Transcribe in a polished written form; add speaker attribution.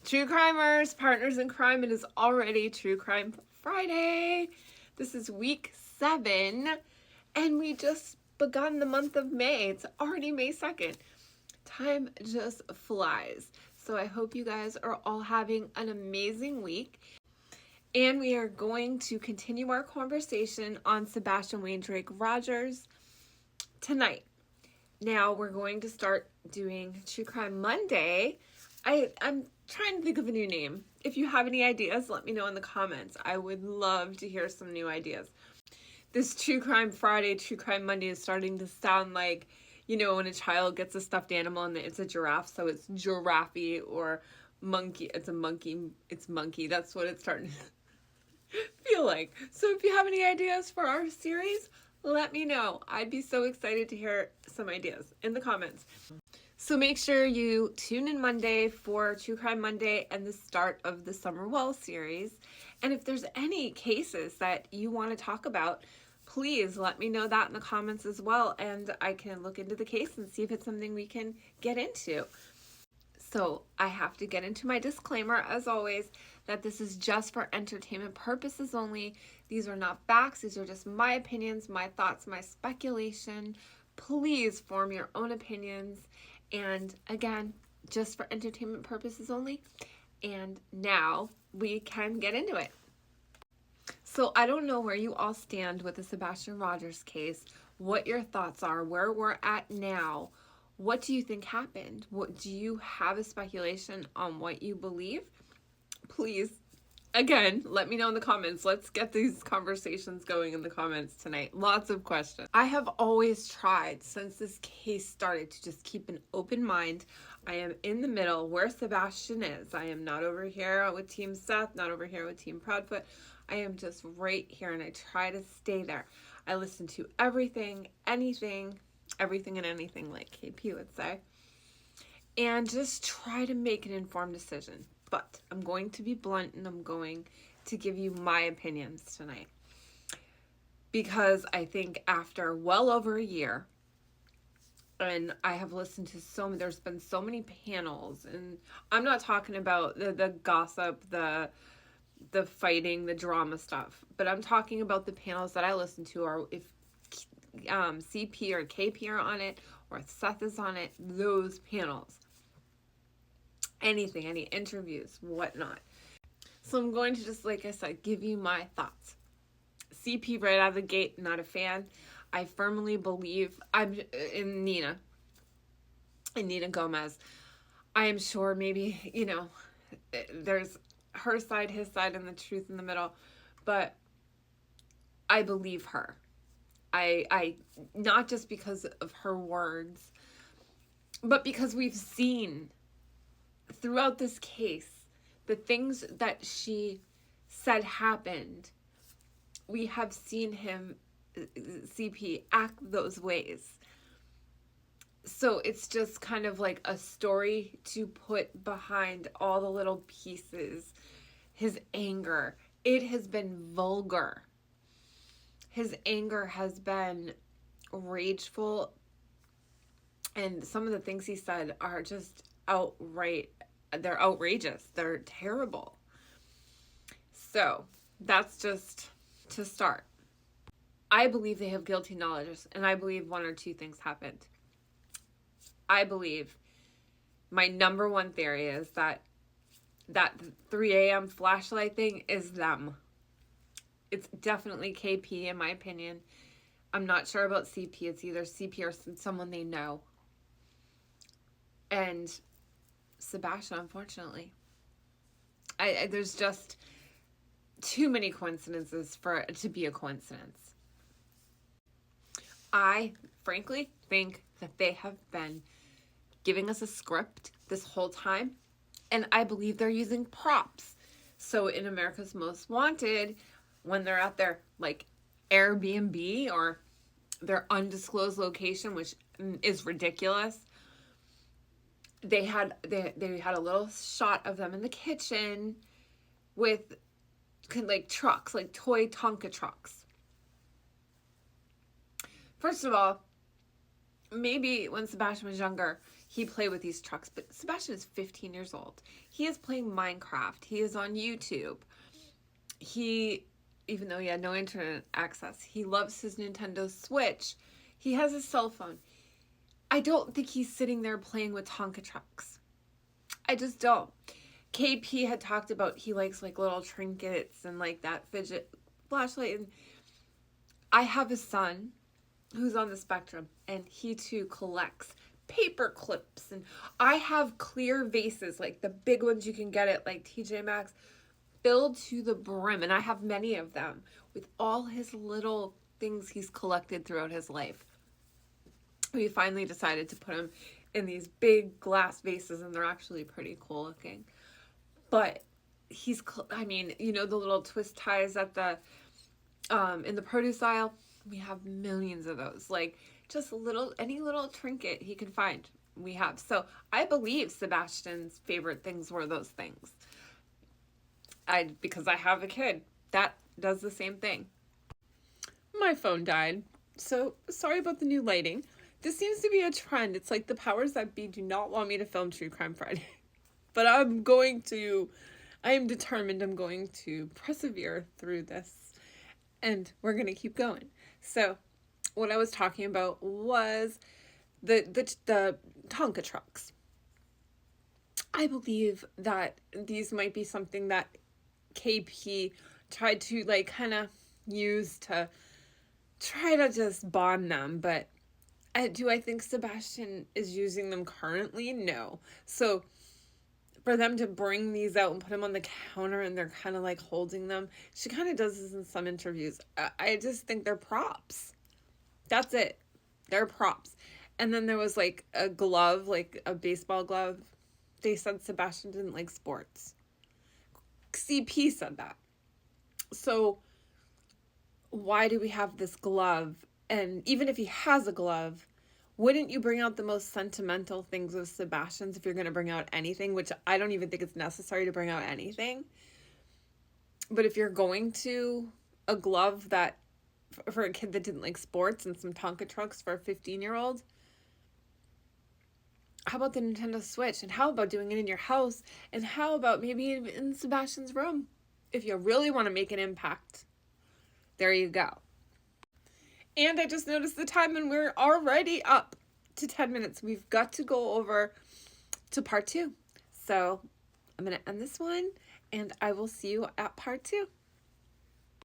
Speaker 1: True crimers, partners in crime, it is already True Crime Friday. This is week 7, and we just begun the month of May. It's already May 2nd. Time just flies. So I hope you guys are all having an amazing week. And we are going to continue our conversation on Sebastian Rogers tonight. Now we're going to start doing True Crime Monday. I'm trying to think of a new name. If you have any ideas, let me know in the comments. I would love to hear some new ideas. This True Crime Friday, True Crime Monday is starting to sound like, you know, when a child gets a stuffed animal and it's a giraffe, so it's giraffe, or monkey. It's a monkey. It's monkey. That's what it's starting to feel like. So if you have any ideas for our series, let me know. I'd be so excited to hear some ideas in the comments. So make sure you tune in Monday for True Crime Monday and the start of the Summer Well series. And if there's any cases that you want to talk about, please let me know that in the comments as well, and I can look into the case and see if it's something we can get into. So I have to get into my disclaimer, as always, that this is just for entertainment purposes only. These are not facts. These are just my opinions, my thoughts, my speculation. Please form your own opinions. And again, just for entertainment purposes only. And now we can get into it. So I don't know where you all stand with the Sebastian Rogers case, what your thoughts are, where we're at now. What do you think happened? What do you have a speculation on what you believe? Please, again, let me know in the comments. Let's get these conversations going in the comments tonight. Lots of questions. I have always tried since this case started to just keep an open mind. I am in the middle where Sebastian is. I am not over here with Team Seth, not over here with Team Proudfoot. I am just right here, and I try to stay there. I listen to everything, anything, everything and anything, like KP would say, and just try to make an informed decision. But I'm going to be blunt, and I'm going to give you my opinions tonight, because I think after well over a year, and I have listened to there's been so many panels, and I'm not talking about the gossip, the fighting, the drama stuff, but I'm talking about the panels that I listen to, or if CP or KP are on it, or Seth is on it, those panels. Anything, any interviews, whatnot. So I'm going to just, like I said, give you my thoughts. CP right out of the gate, not a fan. I firmly believe I'm in Nina Gomez. I am sure maybe, you know, there's her side, his side, and the truth in the middle, but I believe her. I not just because of her words, but because we've seen throughout this case the things that she said happened. We have seen him, CP, act those ways. So it's just kind of like a story to put behind all the little pieces. His anger, it has been vulgar. His anger has been rageful, and some of the things he said are just outright, they're outrageous. They're terrible. So that's just to start. I believe they have guilty knowledge, and I believe one or two things happened. I believe my number one theory is that 3 a.m. flashlight thing is them. It's definitely KP, in my opinion. I'm not sure about CP. It's either CP or someone they know. And Sebastian, unfortunately. There's just too many coincidences for it to be a coincidence. I, frankly, think that they have been giving us a script this whole time, and I believe they're using props. So in America's Most Wanted, when they're at their, like, Airbnb or their undisclosed location, which is ridiculous, they had a little shot of them in the kitchen with, like, trucks, like toy Tonka trucks. First of all, maybe when Sebastian was younger, he play with these trucks. But Sebastian is 15 years old. He is playing Minecraft. He is on YouTube. He, even though he had no internet access, he loves his Nintendo Switch. He has a cell phone. I don't think he's sitting there playing with Tonka trucks. I just don't. KP had talked about he likes like little trinkets and like that fidget flashlight. And I have a son who's on the spectrum, and he too collects paper clips. And I have clear vases, like the big ones you can get at like TJ Maxx, filled to the brim. And I have many of them with all his little things he's collected throughout his life. We finally decided to put him in these big glass vases, and they're actually pretty cool looking. But he's, I mean, you know, the little twist ties at the, in the produce aisle, we have millions of those. Like, just any little trinket he can find, we have. So I believe Sebastian's favorite things were those things. Because I have a kid that does the same thing. My phone died, so sorry about the new lighting. This seems to be a trend. It's like the powers that be do not want me to film True Crime Friday. But I am determined I'm going to persevere through this. And we're going to keep going. So what I was talking about was the Tonka trucks. I believe that these might be something that KP tried to like kind of use to try to just bond them, but do I think Sebastian is using them currently? No. So for them to bring these out and put them on the counter and they're kind of like holding them, she kind of does this in some interviews. I just think they're props. That's it. They're props. And then there was like a glove, like a baseball glove. They said Sebastian didn't like sports. CP said that. So why do we have this glove? And even if he has a glove, wouldn't you bring out the most sentimental things of Sebastian's if you're going to bring out anything, which I don't even think it's necessary to bring out anything. But if you're going to a glove that, for a kid that didn't like sports, and some Tonka trucks for a 15-year-old, how about the Nintendo Switch? And how about doing it in your house? And how about maybe in Sebastian's room? If you really want to make an impact. There you go. And I just noticed the time and we're already up to 10 minutes. We've got to go over to part 2. So I'm going to end this one and I will see you at part 2.